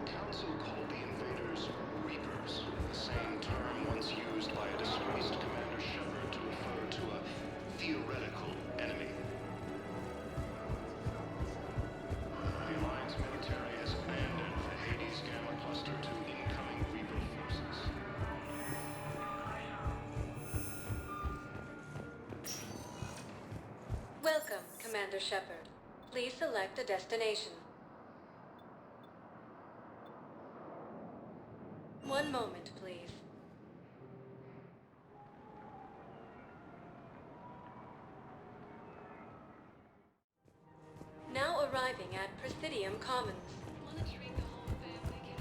Council called the invaders Reapers, the same term once used by a disgraced Commander Shepard to refer to a theoretical enemy. The Alliance military has abandoned the Hades Gamma Cluster to incoming Reaper forces. Welcome, Commander Shepard. Please select a destination. One moment, please. Now arriving at Presidium Commons. Monitoring the whole family can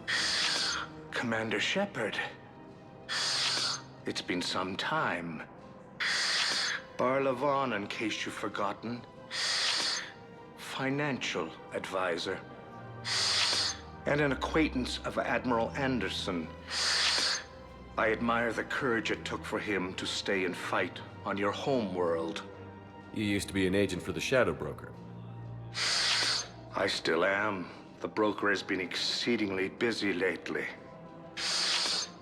enjoy. Commander Shepard. It's been some time. LEVIAFAN, in case you've forgotten. Financial advisor. And an acquaintance of Admiral Anderson. I admire the courage it took for him to stay and fight on your home world. You used to be an agent for the Shadow Broker. I still am. The broker has been exceedingly busy lately.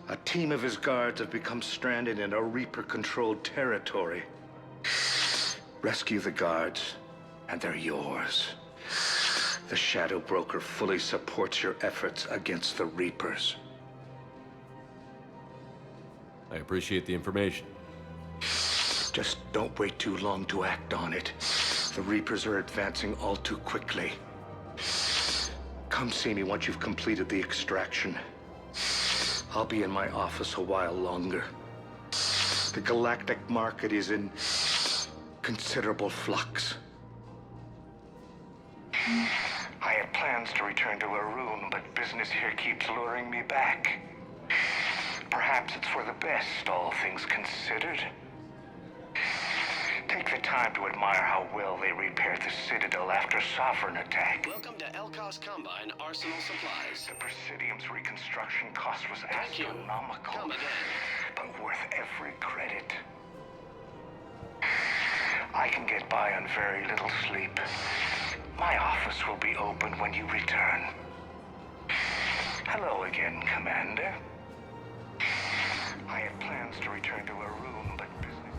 A team of his guards have become stranded in a Reaper-controlled territory. Rescue the guards, and they're yours. The Shadow Broker fully supports your efforts against the Reapers. I appreciate the information. Just don't wait too long to act on it. The Reapers are advancing all too quickly. Come see me once you've completed the extraction. I'll be in my office a while longer. The galactic market is in considerable flux. I had plans to return to Arun, but business here keeps luring me back. Perhaps it's for the best, all things considered. Take the time to admire how well they repaired the Citadel after Sovereign attack. Welcome to LCOS Combine Arsenal Supplies. The Presidium's reconstruction cost was Thank you. astronomical, Come again. but worth every credit. I can get by on very little sleep. My office will be open when you return. Hello again, Commander. I had plans to return to Arun, but business...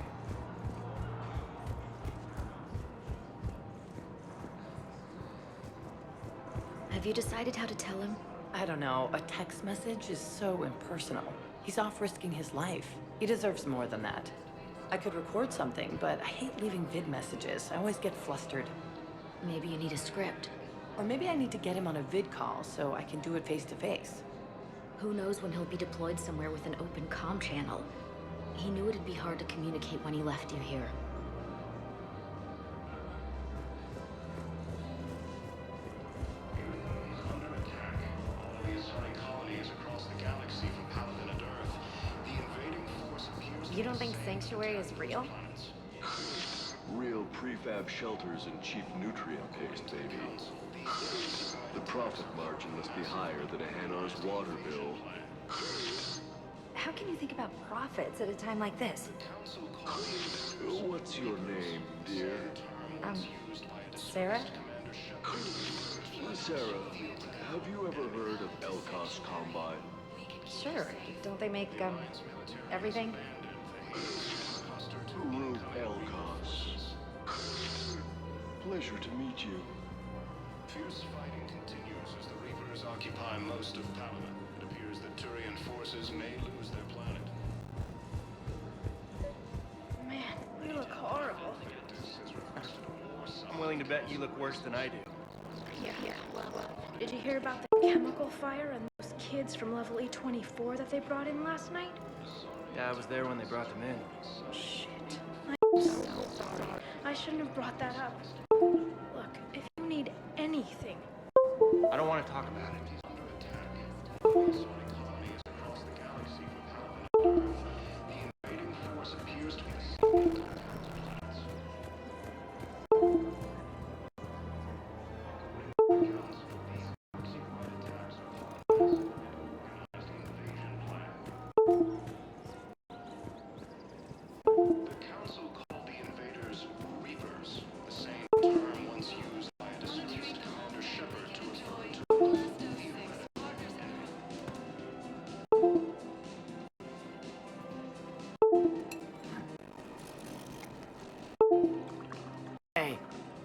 Have you decided how to tell him? I don't know. A text message is so impersonal. He's off risking his life. He deserves more than that. I could record something, but I hate leaving vid messages. I always get flustered. Maybe you need a script. Or maybe I need to get him on a vid call so I can do it face to face. Who knows when he'll be deployed somewhere with an open comm channel. He knew it'd be hard to communicate when he left you here. Under attack. All the assigned colonies across the galaxy from Paladin and Earth. The invading force appears to You don't think Sanctuary is real? Real prefab shelters and cheap nutrient paste, baby. The profit margin must be higher than a Hanar's water bill. How can you think about profits at a time like this? What's your name, dear? Sarah? Sarah, have you ever heard of LCOS Combine? Sure. Don't they make, everything? Root LCOS. Pleasure to meet you. Fierce fighting continues as the Reapers occupy most of Paladin. It appears that Turian forces may lose their planet. Man, you look horrible. I'm willing to bet you look worse than I do. Yeah. Well. Did you hear about the chemical fire and those kids from level E24 that they brought in last night? Yeah, I was there when they brought them in. Shit. I'm so sorry. I shouldn't have brought that up. Look, if you need anything... I don't want to talk about it. Under attack. Assigned colonies across the galaxy from Paladin and Earth. The invading force appears to be ascending to the planets. The Council called the invaders Reapers, the same term once used by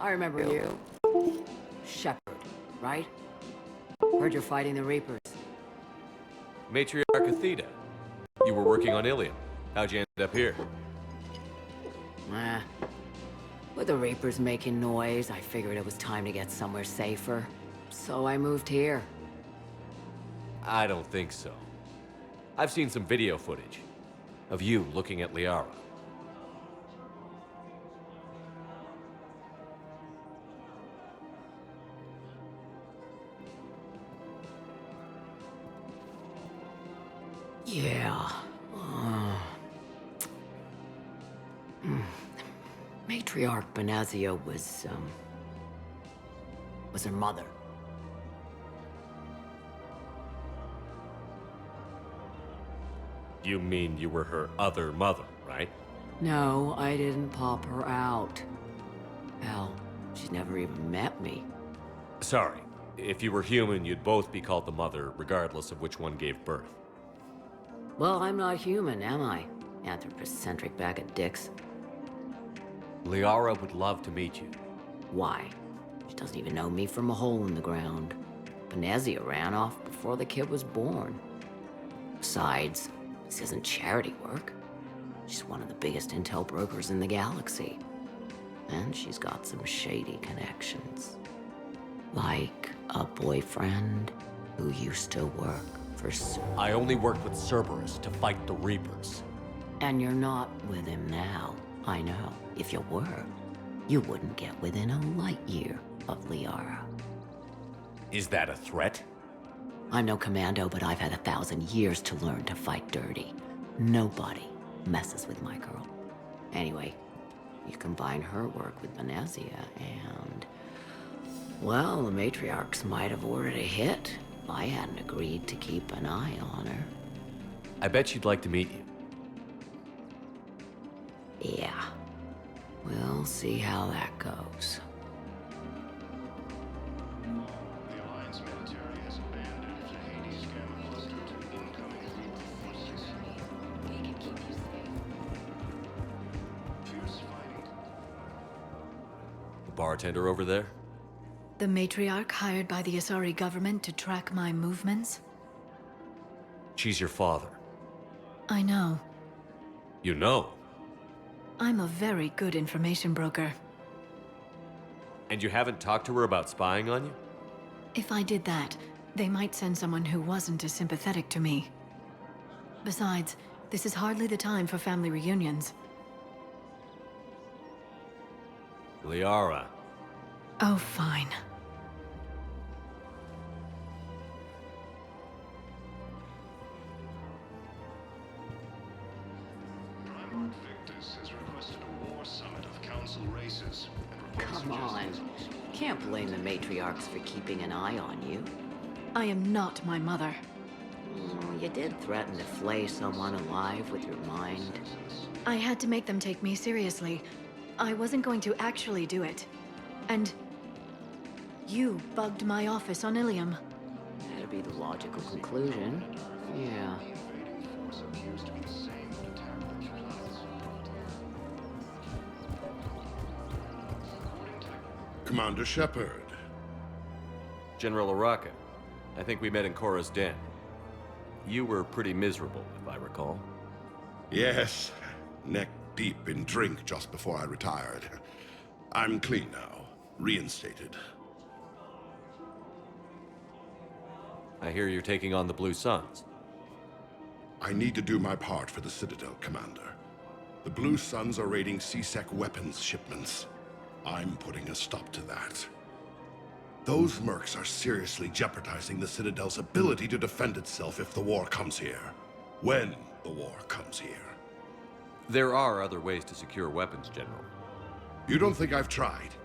I remember you. Shepard, right? Heard you're fighting the Reapers. Matriarch Athena. You were working on Ilium. How'd you end up here? With the Reapers making noise, I figured it was time to get somewhere safer. So I moved here. I don't think so. I've seen some video footage of you looking at Liara. Yeah. Matriarch Benazia was her mother. You mean you were her other mother, right? No, I didn't pop her out. Hell, she's never even met me. Sorry. If you were human, you'd both be called the mother, regardless of which one gave birth. Well, I'm not human, am I? Anthropocentric bag of dicks. Liara would love to meet you. Why? She doesn't even know me from a hole in the ground. Benazia ran off before the kid was born. Besides, this isn't charity work. She's one of the biggest intel brokers in the galaxy. And she's got some shady connections. Like a boyfriend who used to work for I only worked with Cerberus to fight the Reapers. And you're not with him now. I know. If you were, you wouldn't get within a light year of Liara. Is that a threat? I'm no commando, but I've had 1,000 years to learn to fight dirty. Nobody messes with my girl. Anyway, you combine her work with Benazia and... well, the matriarchs might have ordered a hit if I hadn't agreed to keep an eye on her. I bet she'd like to meet you. Yeah. We'll see how that goes. The Alliance military has abandoned the Hades Gamma cluster to incoming Reaper forces. We can keep you safe. Fierce fighting. The bartender over there? The matriarch hired by the Asari government to track my movements? She's your father. I know. You know? I'm a very good information broker. And you haven't talked to her about spying on you? If I did that, they might send someone who wasn't as sympathetic to me. Besides, this is hardly the time for family reunions. Liara. Oh, fine. Primarch Victus has requested a war summit of council races. Come on. Can't blame the matriarchs for keeping an eye on you. I am not my mother. You did threaten to flay someone alive with your mind. I had to make them take me seriously. I wasn't going to actually do it. And... you bugged my office on Ilium. That'd be the logical conclusion. Yeah. Commander Shepard. General Araka. I think we met in Korra's den. You were pretty miserable, if I recall. Yes, neck deep in drink just before I retired. I'm clean now, reinstated. I hear you're taking on the Blue Suns. I need to do my part for the Citadel, Commander. The Blue Suns are raiding C-Sec weapons shipments. I'm putting a stop to that. Those mercs are seriously jeopardizing the Citadel's ability to defend itself if the war comes here. When the war comes here. There are other ways to secure weapons, General. You don't think I've tried?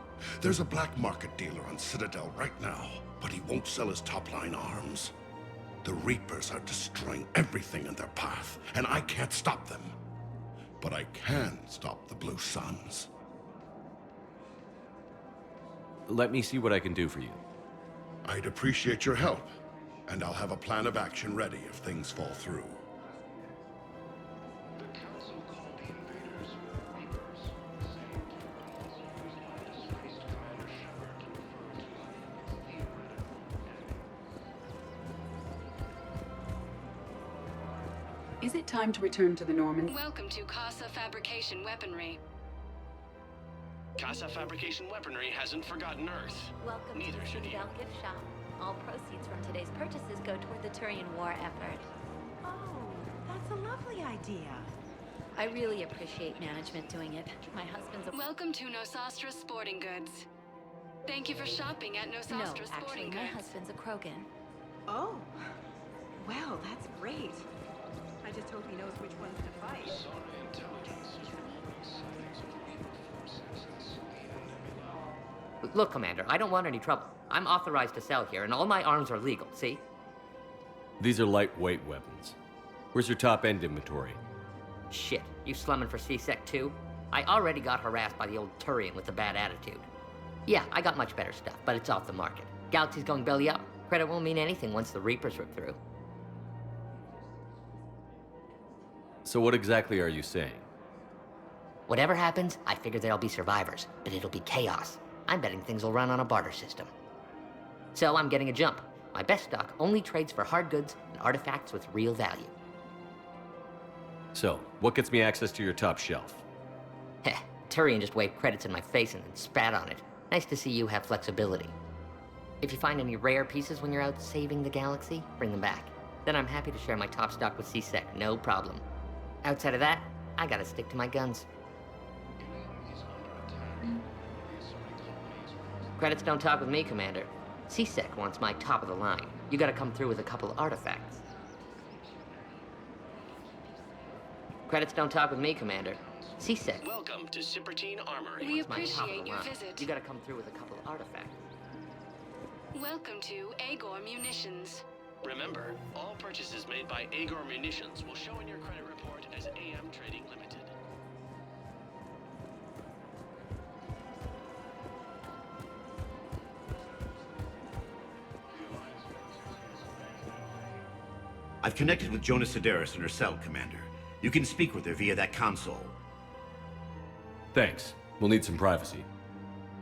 There's a black market dealer on Citadel right now, but he won't sell his top-line arms. The Reapers are destroying everything in their path, and I can't stop them. But I can stop the Blue Suns. Let me see what I can do for you. I'd appreciate your help, and I'll have a plan of action ready if things fall through. The council called the invaders Reapers, the same term used by disgraced Is it time to return to the Norman? Welcome to Casa Fabrication Weaponry. Casa Fabrication Weaponry hasn't forgotten Earth. Welcome Neither to the should you. Citadel gift shop. All proceeds from today's purchases go toward the Turian war effort. Oh, that's a lovely idea. I really appreciate management doing it. My husband's a... Welcome to Nosastra Sporting Goods. Thank you for shopping at Nosastra No, Sporting actually, Goods. my husband's a Krogan. Oh, well, that's great. I just hope he knows which ones to fight. Look, Commander, I don't want any trouble. I'm authorized to sell here, and all my arms are legal, see? These are lightweight weapons. Where's your top-end inventory? Shit, you slumming for C-Sec too? I already got harassed by the old Turian with the bad attitude. Yeah, I got much better stuff, but it's off the market. Galaxy's going belly up. Credit won't mean anything once the Reapers rip through. So what exactly are you saying? Whatever happens, I figure there'll be survivors, but it'll be chaos. I'm betting things will run on a barter system. So I'm getting a jump. My best stock only trades for hard goods and artifacts with real value. So, what gets me access to your top shelf? Heh, Turian just waved credits in my face and then spat on it. Nice to see you have flexibility. If you find any rare pieces when you're out saving the galaxy, bring them back. Then I'm happy to share my top stock with C-Sec, no problem. Outside of that, I gotta stick to my guns. Credits don't talk with me, Commander. C-Sec wants my top of the line. You gotta come through with a couple of artifacts. Credits don't talk with me, Commander. C-Sec. Welcome to Cipertine Armory. We wants my top of the appreciate your line. visit. You gotta come through with a couple of artifacts. Welcome to Agor Munitions. Remember, all purchases made by Agor Munitions will show in your credit report as AM Trading Limited. I've connected with Jonas Sedaris in her cell, Commander. You can speak with her via that console. Thanks. We'll need some privacy.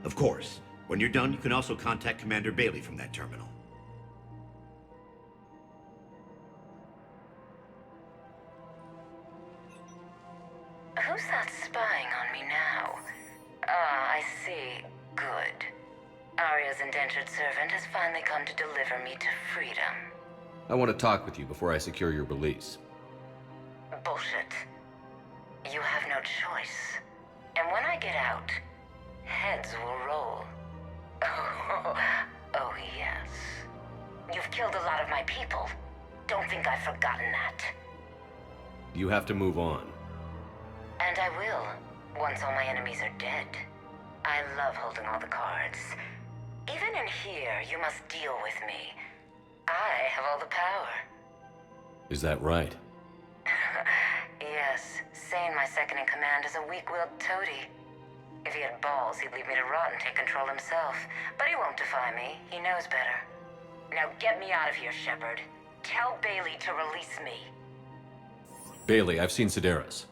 Of course. When you're done, you can also contact Commander Bailey from that terminal. Who's that spying on me now? Ah, I see. Good. Arya's indentured servant has finally come to deliver me to freedom. I want to talk with you before I secure your release. Bullshit. You have no choice. And when I get out, heads will roll. Oh, yes. You've killed a lot of my people. Don't think I've forgotten that. You have to move on. And I will, once all my enemies are dead. I love holding all the cards. Even in here, you must deal with me. I have all the power. Is that right? Yes, Sane, my second-in-command, is a weak-willed toady. If he had balls, he'd leave me to rot and take control himself. But he won't defy me. He knows better. Now get me out of here, Shepard. Tell Bailey to release me. Bailey, I've seen Sedaris.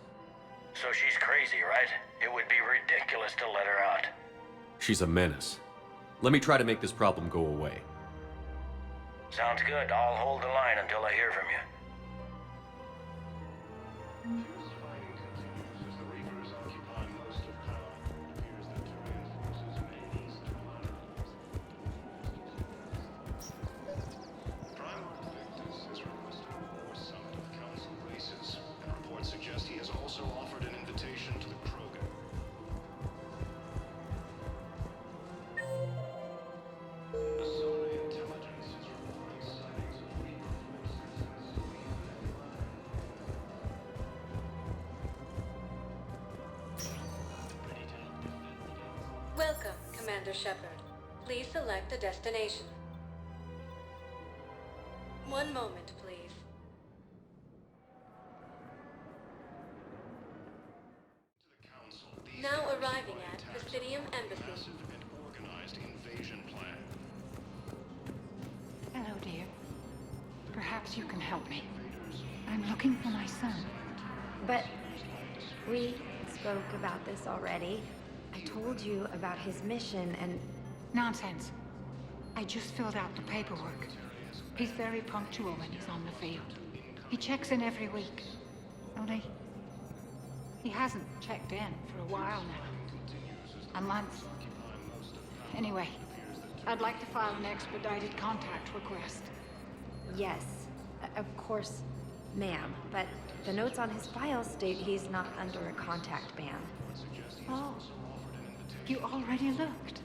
So she's crazy, right? It would be ridiculous to let her out. She's a menace. Let me try to make this problem go away. Sounds good. I'll hold the line until I hear from you. Suggest he has also offered an invitation to the Krogan. Welcome, Commander Shepard. Please select a destination. One moment, please. Now arriving at Presidium Embassy. Organized invasion plan. Hello, dear. Perhaps you can help me. I'm looking for my son. But we spoke about this already. I told you about his mission and... Nonsense. I just filled out the paperwork. He's very punctual when he's on the field. He checks in every week. Only, he hasn't checked in for a while now. A month. Anyway, I'd like to file an expedited contact request. Yes, of course, ma'am. But the notes on his file state he's not under a contact ban. Oh, you already looked.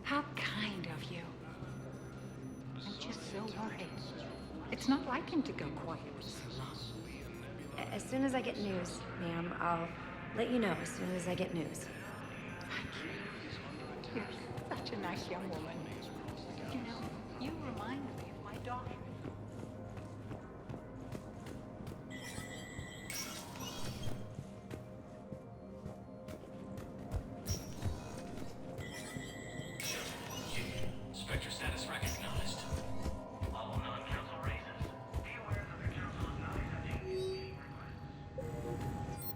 How kind of you. I'm just so worried. It's not like him to go quiet for so long. As soon as I get news, ma'am, I'll let you know as soon as I get news. Thank you. You're such a nice young woman. You know, you remind me of my daughter. Spectre status recognized. All non-council races. Be aware that the council is not accepting new meeting requests.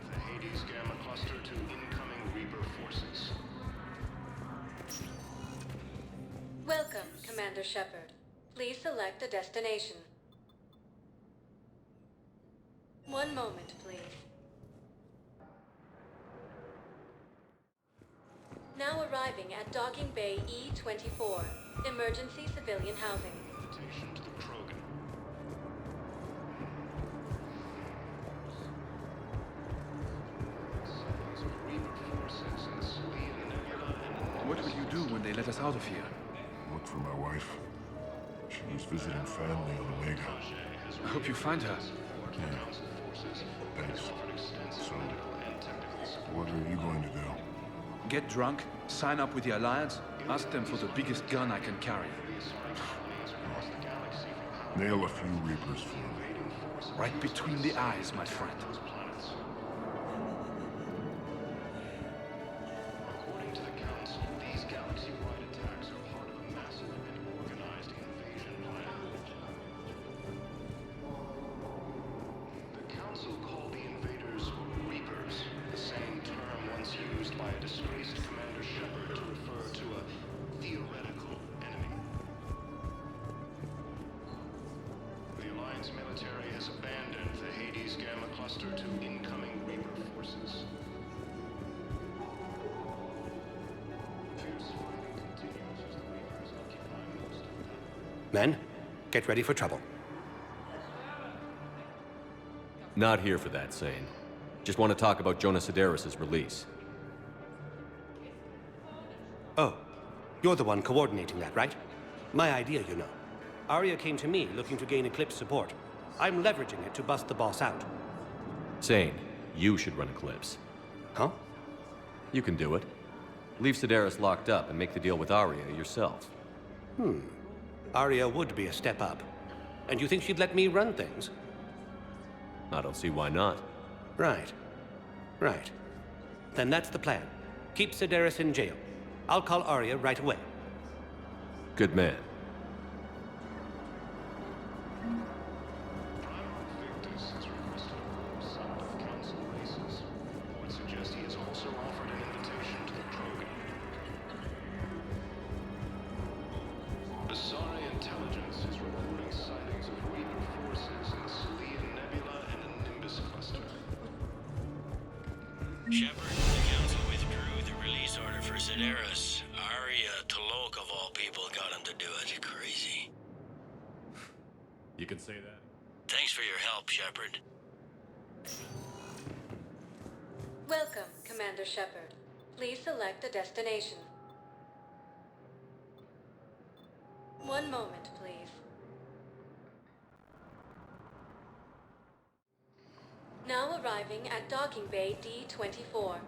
The Hades Gamma Cluster to incoming Reaper forces. Welcome, Commander Shepard. Please select a destination. One moment, please. Now arriving at Docking Bay E-24, Emergency Civilian Housing. Invitation to the Krogan. Sightings of Reaper forces in the Selene Nebula and What will you do when they let us out of here? Look for my wife. She was visiting family on Omega. I hope you find her. Yeah. Thanks. So, what are you going to do? Get drunk, sign up with the Alliance, ask them for the biggest gun I can carry. Nail a few Reapers for me. Right between the eyes, my friend. According to the Council, these galaxy-wide attacks are part of a massive and organized invasion plan. The Council called the invaders Reapers, the same term once used by a disgraced Commander Shepard to refer to a theoretical enemy. The Alliance military has abandoned the Hades Gamma Cluster to incoming Reaper forces. Fierce fighting continues as the Reapers occupy most of the... Men, get ready for trouble. Not here for that, Sane. Just want to talk about Jonas Sedaris' release. Oh, you're the one coordinating that, right? My idea, you know. Arya came to me looking to gain Eclipse support. I'm leveraging it to bust the boss out. Sane, you should run Eclipse. Huh? You can do it. Leave Sedaris locked up and make the deal with Arya yourself. Arya would be a step up. And you think she'd let me run things? I don't see why not. Right. Right. Then that's the plan. Keep Sedaris in jail. I'll call Arya right away. Good man. Victus has requested a south of Council races. Reports suggest he has also offered an invitation to the Krogan. Asari intelligence is reporting sightings of Reaper forces in the Selene Nebula and the Nimbus cluster. Shepard, the Council withdrew the release order for Sedaris. Arya Tolok, of all people, got him to do it. Crazy. You can say that. Thanks for your help, Shepard. Welcome, Commander Shepard. Please select a destination. One moment, please. Now arriving at Docking Bay D-24.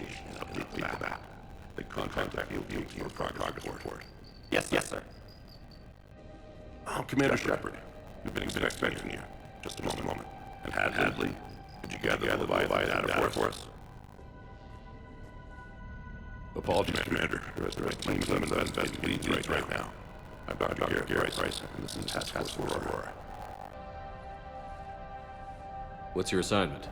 location and update the map. They contact you for a progress report. Yes, sir. Oh, Commander Shepard, we've been expecting you. Just a moment. And Hadley, did you gather the Leviathan data for us? Apologies, Commander. The rest of my team is investigating leads right now. I'm Dr. Garrett Bryson, and this is Task Force Aurora. What's your assignment?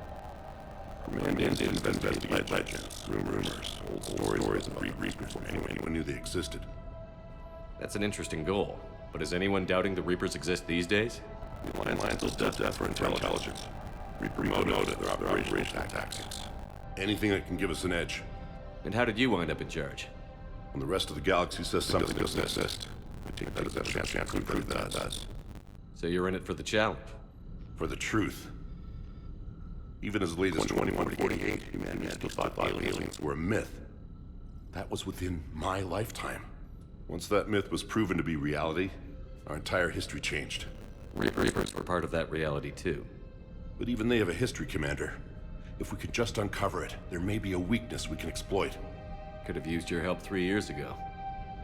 Command is to investigate legends, rumors, old stories of Reapers before anyone knew they existed. That's an interesting goal. But is anyone doubting the Reapers exist these days? The Alliance will death for intelligence. Reaper motive their operational tactics. Anything that can give us an edge. And how did you wind up in charge? When the rest of the galaxy says something doesn't exist, I take that as a chance to prove that it does. So you're in it for the challenge? For the truth. Even as late as 2148, humanity still thought aliens were a myth. That was within my lifetime. Once that myth was proven to be reality, our entire history changed. Reapers were part of that reality too. But even they have a history, Commander. If we could just uncover it, there may be a weakness we can exploit. Could have used your help 3 years ago.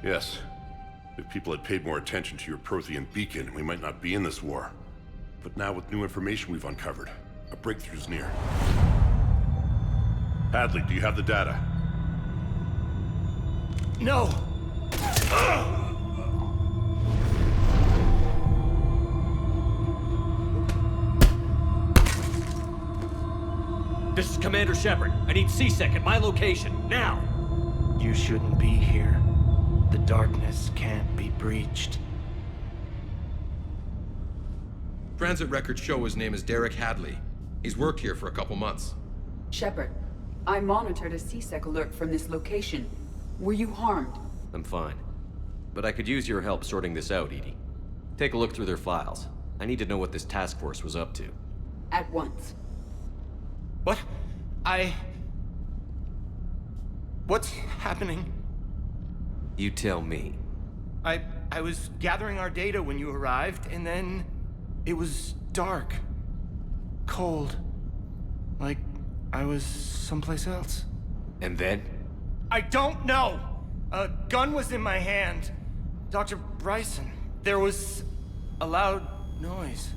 Yes. If people had paid more attention to your Prothean beacon, we might not be in this war. But now with new information we've uncovered, a breakthrough's near. Hadley, do you have the data? No! This is Commander Shepard. I need C-Sec at my location, now! You shouldn't be here. The darkness can't be breached. Transit records show his name is Derek Hadley. He's worked here for a couple months. Shepard, I monitored a C-Sec alert from this location. Were you harmed? I'm fine. But I could use your help sorting this out, Edie. Take a look through their files. I need to know what this task force was up to. At once. What? What's happening? You tell me. I was gathering our data when you arrived, and then it was dark. Cold. Like I was someplace else. And then? I don't know! A gun was in my hand. Dr. Bryson. There was a loud noise.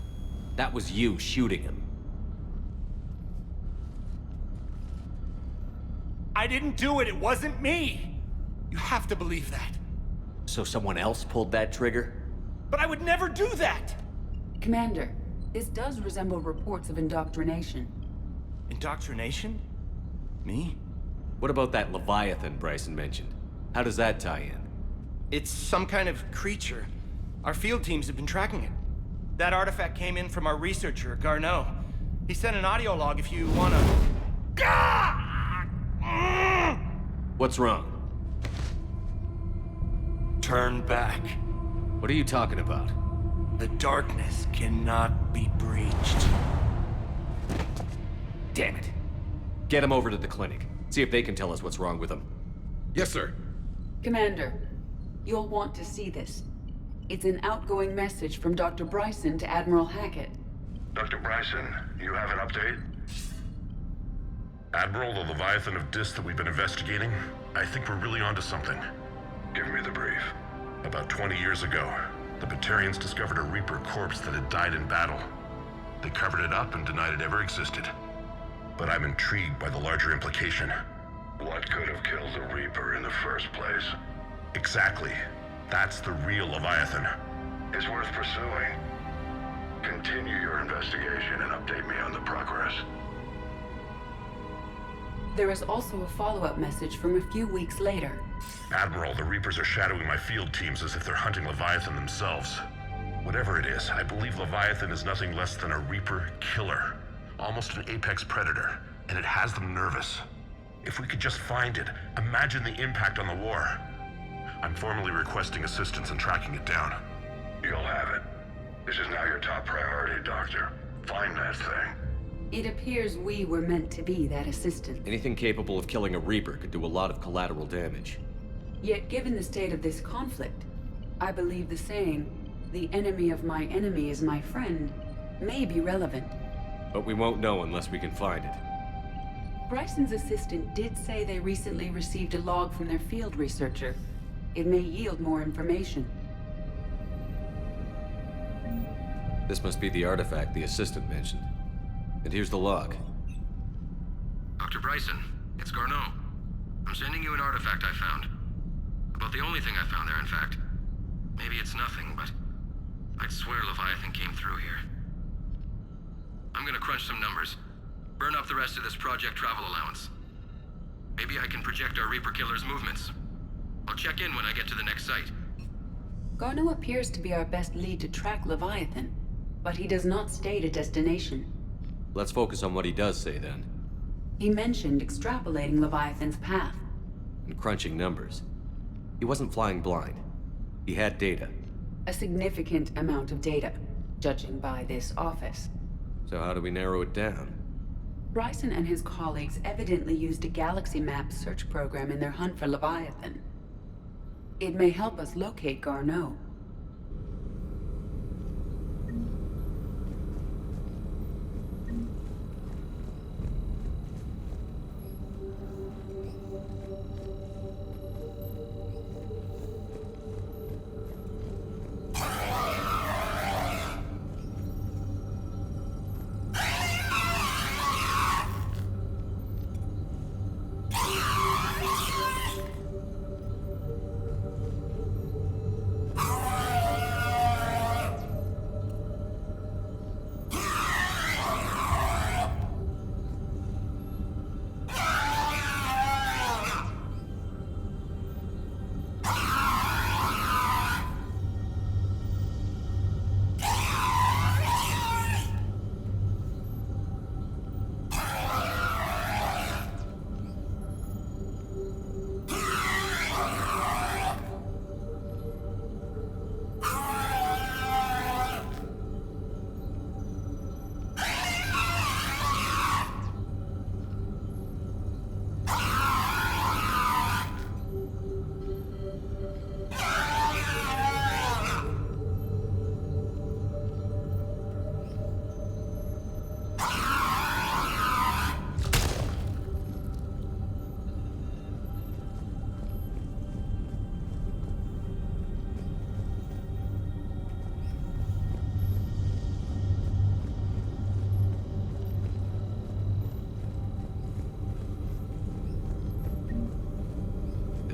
That was you shooting him. I didn't do it. It wasn't me. You have to believe that. So someone else pulled that trigger? But I would never do that! Commander, this does resemble reports of indoctrination. Indoctrination? Me? What about that Leviathan Bryson mentioned? How does that tie in? It's some kind of creature. Our field teams have been tracking it. That artifact came in from our researcher, Garneau. He sent an audio log if you wanna... What's wrong? Turn back. What are you talking about? The darkness cannot be breached. Damn it. Get him over to the clinic. See if they can tell us what's wrong with him. Yes, sir. Commander, you'll want to see this. It's an outgoing message from Dr. Bryson to Admiral Hackett. Dr. Bryson, you have an update? Admiral, the Leviathan of Dis that we've been investigating, I think we're really onto something. Give me the brief. About 20 years ago, the Batarians discovered a Reaper corpse that had died in battle. They covered it up and denied it ever existed. But I'm intrigued by the larger implication. What could have killed the Reaper in the first place? Exactly. That's the real Leviathan. It's worth pursuing. Continue your investigation and update me on the progress. There is also a follow-up message from a few weeks later. Admiral, the Reapers are shadowing my field teams as if they're hunting Leviathan themselves. Whatever it is, I believe Leviathan is nothing less than a Reaper killer. Almost an apex predator, and it has them nervous. If we could just find it, imagine the impact on the war. I'm formally requesting assistance in tracking it down. You'll have it. This is now your top priority, Doctor. Find that thing. It appears we were meant to be that assistant. Anything capable of killing a Reaper could do a lot of collateral damage. Yet given the state of this conflict, I believe the saying, "The enemy of my enemy is my friend," may be relevant. But we won't know unless we can find it. Bryson's assistant did say they recently received a log from their field researcher. It may yield more information. This must be the artifact the assistant mentioned. And here's the log. Dr. Bryson, it's Garneau. I'm sending you an artifact I found. About the only thing I found there, in fact. Maybe it's nothing, but I'd swear Leviathan came through here. I'm gonna crunch some numbers. Burn up the rest of this project travel allowance. Maybe I can project our Reaper Killer's movements. I'll check in when I get to the next site. Garneau appears to be our best lead to track Leviathan, but he does not state a destination. Let's focus on what he does say, then. He mentioned extrapolating Leviathan's path. And crunching numbers. He wasn't flying blind. He had data. A significant amount of data, judging by this office. So how do we narrow it down? Bryson and his colleagues evidently used a galaxy map search program in their hunt for Leviathan. It may help us locate Garneau.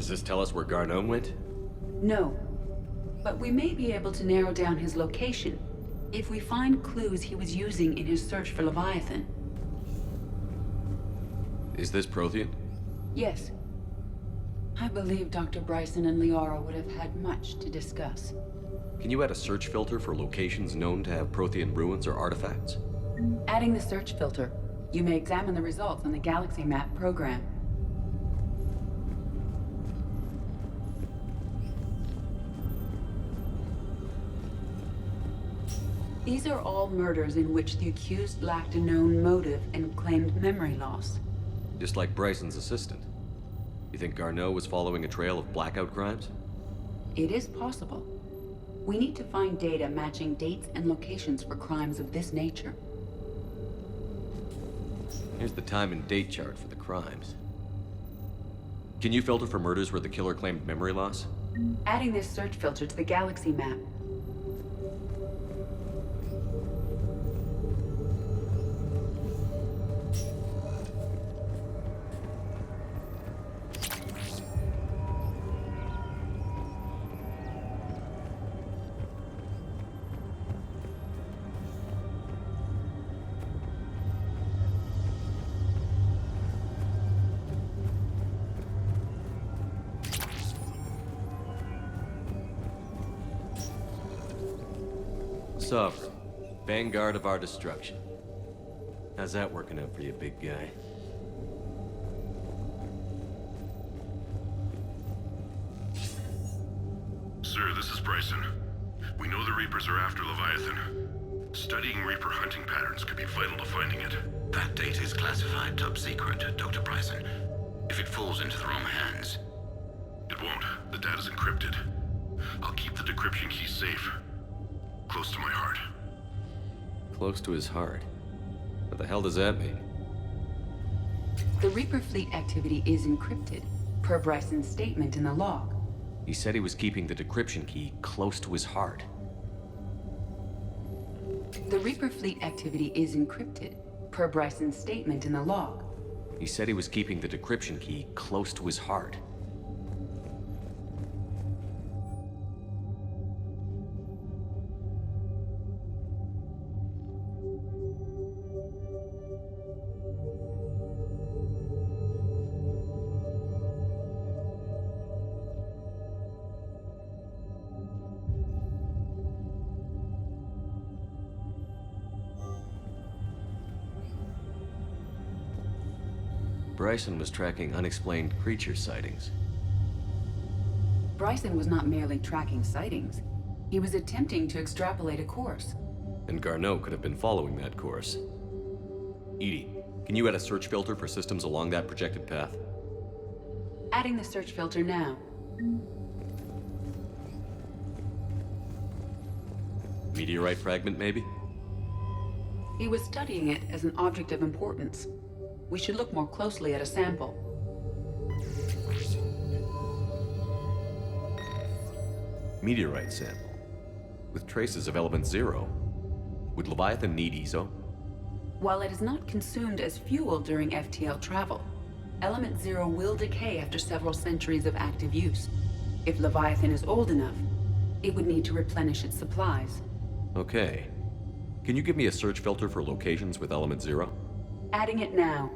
Does this tell us where Garneau went? No. But we may be able to narrow down his location if we find clues he was using in his search for Leviathan. Is this Prothean? Yes. I believe Dr. Bryson and Liara would have had much to discuss. Can you add a search filter for locations known to have Prothean ruins or artifacts? Adding the search filter, you may examine the results on the Galaxy Map program. These are all murders in which the accused lacked a known motive and claimed memory loss. Just like Bryson's assistant. You think Garneau was following a trail of blackout crimes? It is possible. We need to find data matching dates and locations for crimes of this nature. Here's the time and date chart for the crimes. Can you filter for murders where the killer claimed memory loss? Adding this search filter to the Galaxy Map. Sovereign, vanguard of our destruction. How's that working out for you, big guy? Sir, this is Bryson. We know the Reapers are after Leviathan. Studying Reaper hunting patterns could be vital to finding it. That data is classified top secret, Dr. Bryson. If it falls into the wrong hands... It won't. The data's encrypted. I'll keep the decryption key safe. Close to my heart. Close to his heart? What the hell does that mean? The Reaper fleet activity is encrypted, per Bryson's statement in the log. He said he was keeping the decryption key close to his heart. The Reaper fleet activity is encrypted, per Bryson's statement in the log. He said he was keeping the decryption key close to his heart. Bryson was tracking unexplained creature sightings. Bryson was not merely tracking sightings. He was attempting to extrapolate a course. And Garneau could have been following that course. Edie, can you add a search filter for systems along that projected path? Adding the search filter now. Meteorite fragment, maybe? He was studying it as an object of importance. We should look more closely at a sample. Meteorite sample. With traces of element 0. Would Leviathan need ESO? While it is not consumed as fuel during FTL travel, element 0 will decay after several centuries of active use. If Leviathan is old enough, it would need to replenish its supplies. Okay. Can you give me a search filter for locations with element 0? Adding it now.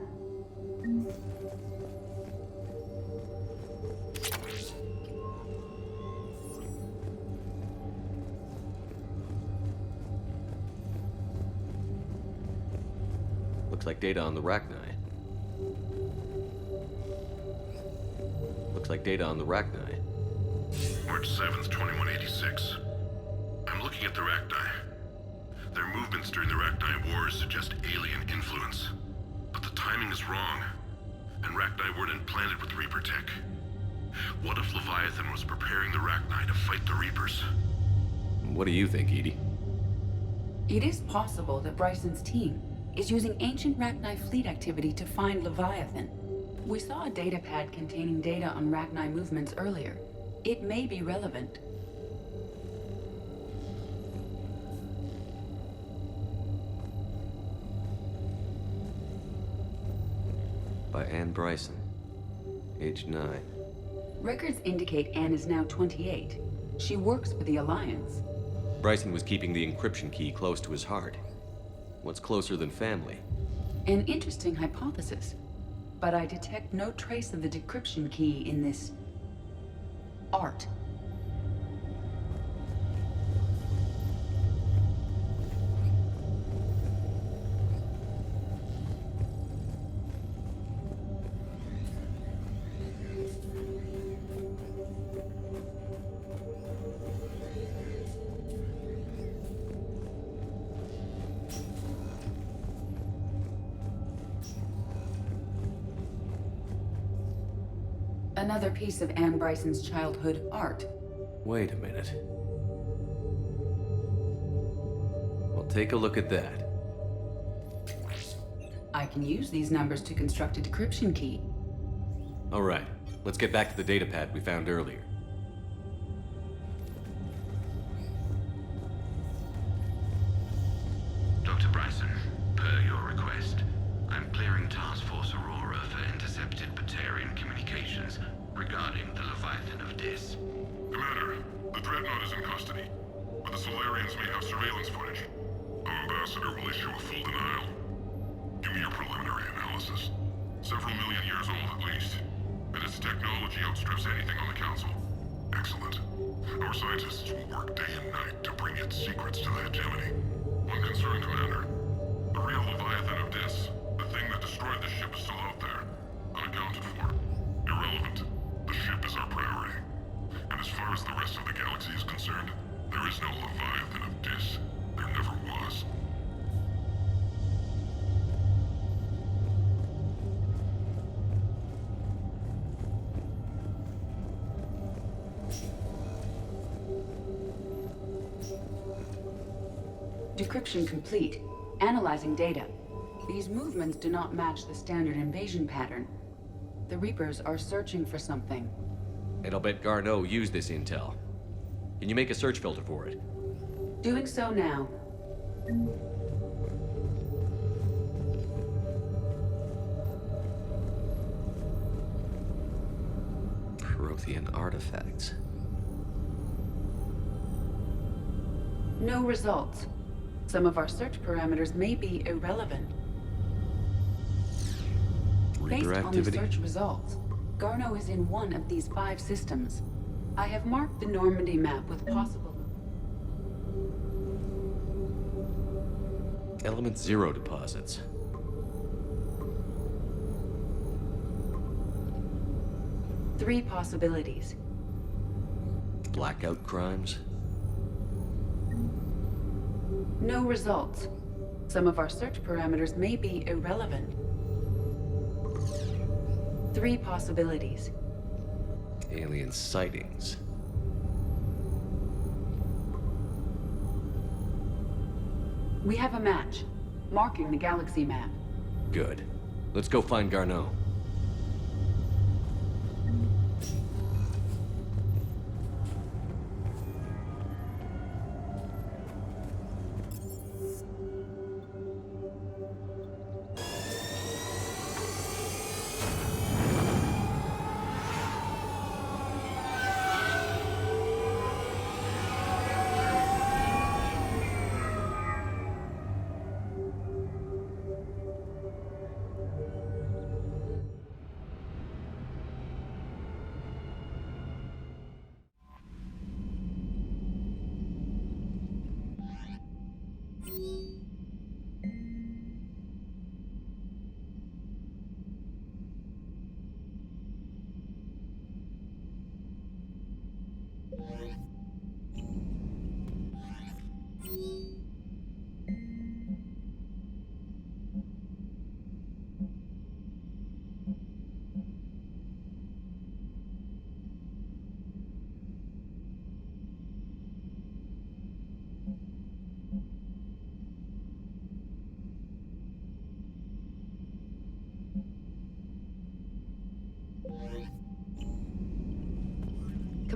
Looks like data on the Rachni. Looks like data on the Rachni. March 7th, 2186. I'm looking at the Rachni. Their movements during the Rachni Wars suggest alien influence. But the timing is wrong, and Rachni weren't implanted with Reaper tech. What if Leviathan was preparing the Rachni to fight the Reapers? What do you think, Edie? It is possible that Bryson's team is using ancient Rachni fleet activity to find Leviathan. We saw a datapad containing data on Rachni movements earlier. It may be relevant. By Anne Bryson. Age 9. Records indicate Anne is now 28. She works for the Alliance. Bryson was keeping the encryption key close to his heart. What's closer than family? An interesting hypothesis, but I detect no trace of the decryption key in this art. Another piece of Anne Bryson's childhood art. Wait a minute. Well, take a look at that. I can use these numbers to construct a decryption key. All right, let's get back to the datapad we found earlier. Dr. Bryson, per your request, I'm clearing Task Force Aurora for intercepted Batarian communications regarding the Leviathan of Dis. Commander, the Dreadnought is in custody, but the Solarians may have surveillance footage. Our ambassador will issue a full denial. Give me your preliminary analysis. Several million years old at least, and its technology outstrips anything on the Council. Excellent. Our scientists will work day and night to bring its secrets to the hegemony. One concern, Commander. The real Leviathan of Dis, the thing that destroyed the ship, is still out there. Unaccounted for. Irrelevant. The ship is our priority. And as far as the rest of the galaxy is concerned, there is no Leviathan of Dis. There never was. Decryption complete. Analyzing data. These movements do not match the standard invasion pattern. The Reapers are searching for something. And I'll bet Garneau used this intel. Can you make a search filter for it? Doing so now. Prothean artifacts. No results. Some of our search parameters may be irrelevant. Based Reaper on the activity? search results, Garneau is in one of these 5 systems. I have marked the Normandy map with possible... Element 0 deposits. Three possibilities. Blackout crimes? No results. Some of our search parameters may be irrelevant. Three possibilities. Alien sightings. We have a match, marking the galaxy map. Good. Let's go find Garneau.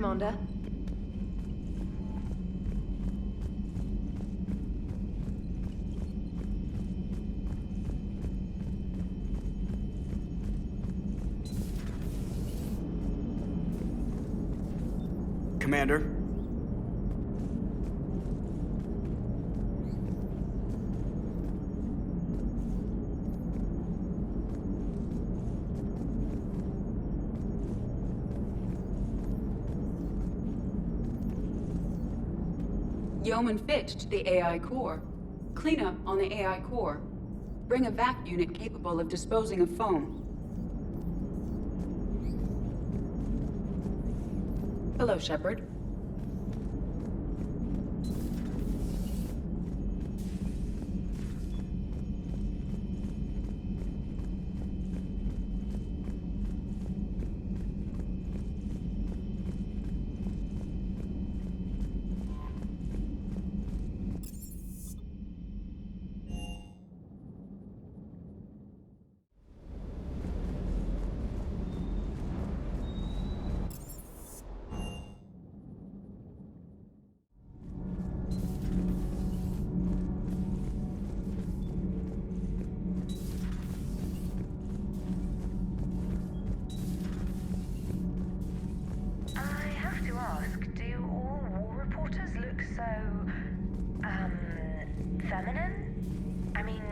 Commander? Commander? Yeoman Fitch to the AI core. Cleanup on the AI core. Bring a vac unit capable of disposing of foam. Hello, Shepard. Feminine? I mean,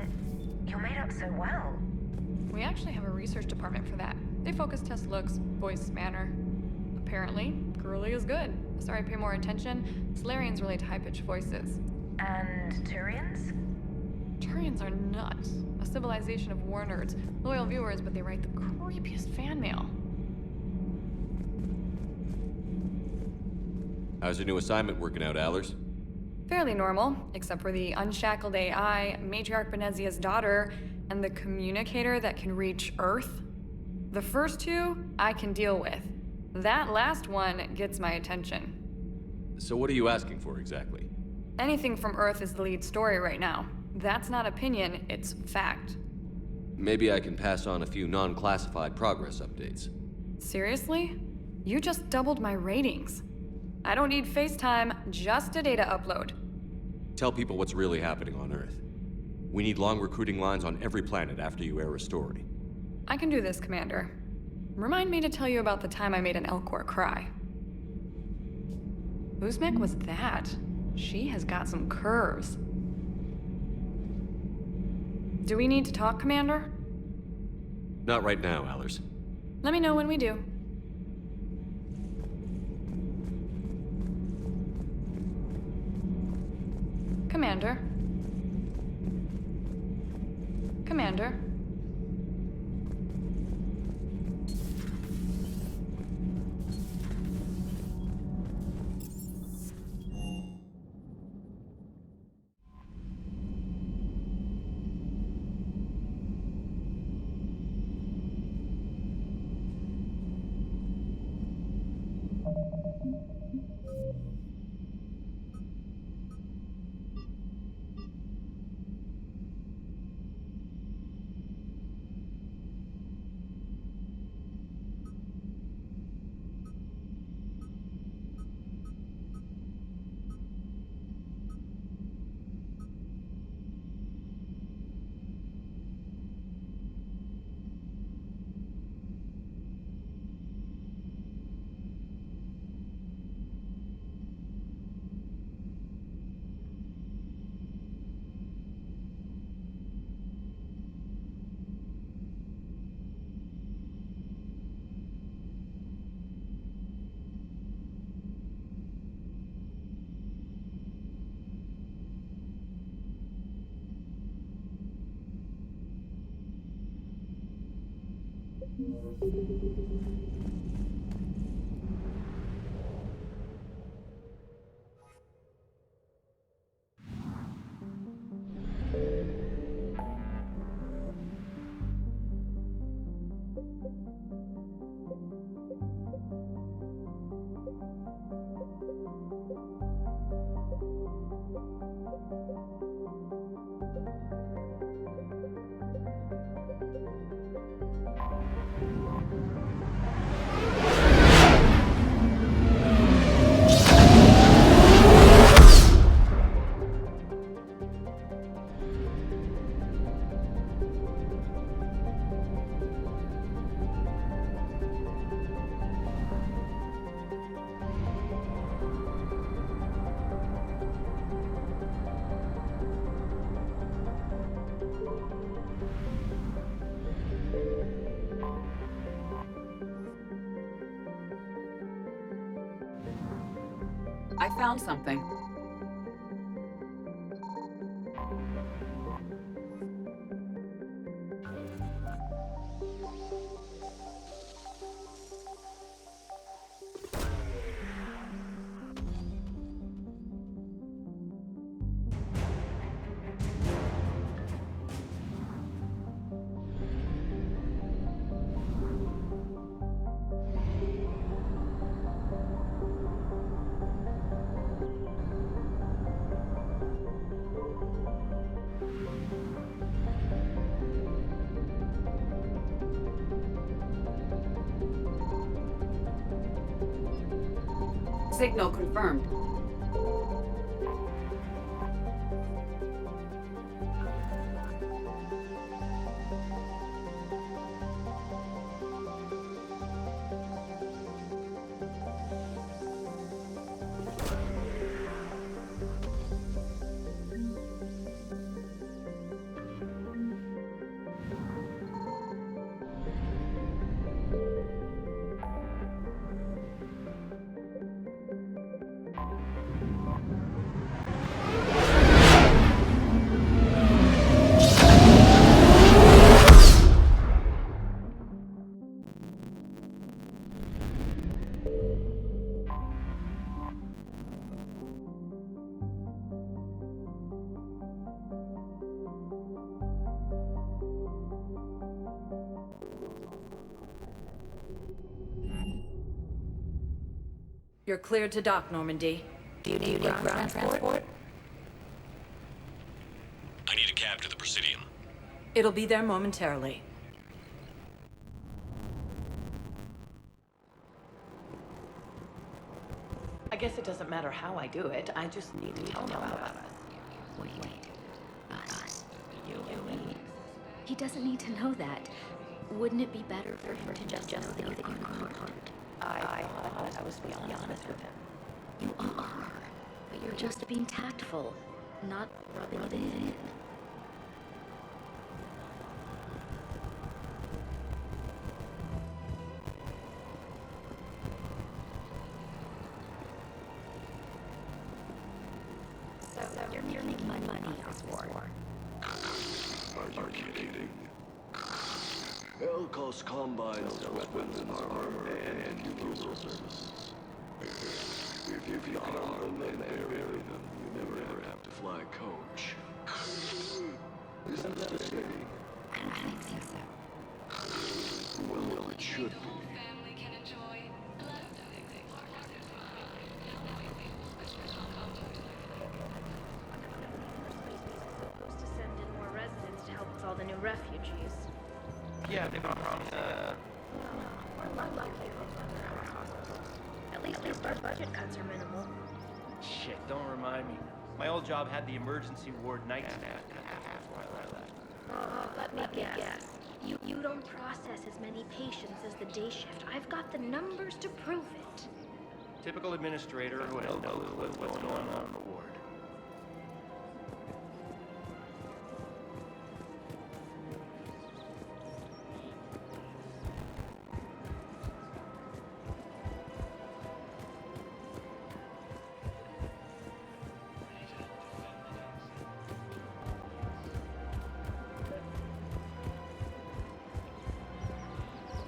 you're made up so well. We actually have a research department for that. They focus test looks, voice, manner. Apparently, girly is good. Sorry, pay more attention. Solarians relate to high-pitched voices. And Turians? Turians are nuts. A civilization of war nerds. Loyal viewers, but they write the creepiest fan mail. How's your new assignment working out, Allers? Fairly normal, except for the unshackled AI, Matriarch Benezia's daughter, and the communicator that can reach Earth. The first two, I can deal with. That last one gets my attention. So what are you asking for exactly? Anything from Earth is the lead story right now. That's not opinion, it's fact. Maybe I can pass on a few non-classified progress updates. Seriously? You just doubled my ratings. I don't need FaceTime, just a data upload. Tell people what's really happening on Earth. We need long recruiting lines on every planet after you air a story. I can do this, Commander. Remind me to tell you about the time I made an Elcor cry. Whose mech was that? She has got some curves. Do we need to talk, Commander? Not right now, Allers. Let me know when we do. Commander? Commander? I found something. Signal confirmed. You're cleared to dock, Normandy. Do you need ground transport? I need a cab to the Presidium. It'll be there momentarily. I guess it doesn't matter how I do it. I just need to tell them about us. He doesn't need to know that. Wouldn't it be better for him to just know that you aren't? I thought I was being honest with him. You are. But you're just being tactful, not rubbing it in. So you're making money on this war. Are you kidding? Elkos combines weapons and armor and universals. If you can arm them and bury them, you never ever have to fly a coach. Isn't that a pity? I don't think so. Well, it should be. Supposed to send in more residents to help with all the new refugees. Yeah, they've been promised. At least their budget cuts are minimal. Shit, don't remind me. My old job had the emergency ward night staff while I left. Let me guess. You don't process as many patients as the day shift. I've got the numbers to prove it. Typical administrator who knows what's going on in the ward.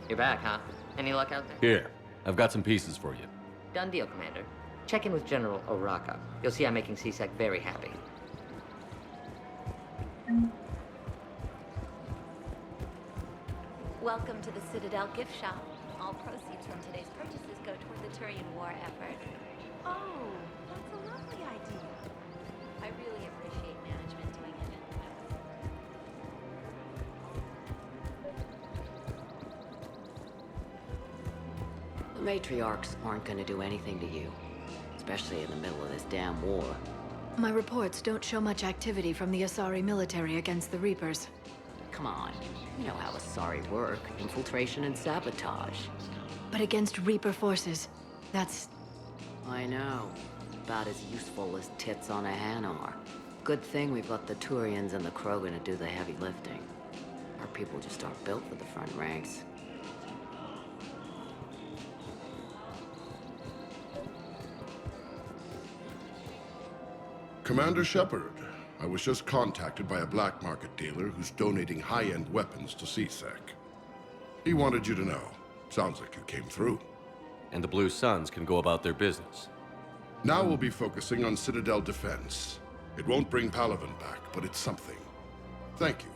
You're back, huh? Any luck out there? Here, I've got some pieces for you. Done deal, Commander. Check in with General Oraka. You'll see I'm making CSEC very happy. Welcome to the Citadel gift shop. All proceeds from today's purchases go toward the Turian war effort. Oh, that's a lovely idea. I really appreciate management doing it. The matriarchs aren't gonna do anything to you, especially in the middle of this damn war. My reports don't show much activity from the Asari military against the Reapers. Come on, you know how Asari work. Infiltration and sabotage. But against Reaper forces, that's... I know. About as useful as tits on a hen are. Good thing we've got the Turians and the Krogan to do the heavy lifting. Our people just aren't built for the front ranks. Commander Shepard, I was just contacted by a black market dealer who's donating high-end weapons to CSEC. He wanted you to know. Sounds like you came through. And the Blue Suns can go about their business. Now we'll be focusing on Citadel defense. It won't bring Palaven back, but it's something. Thank you.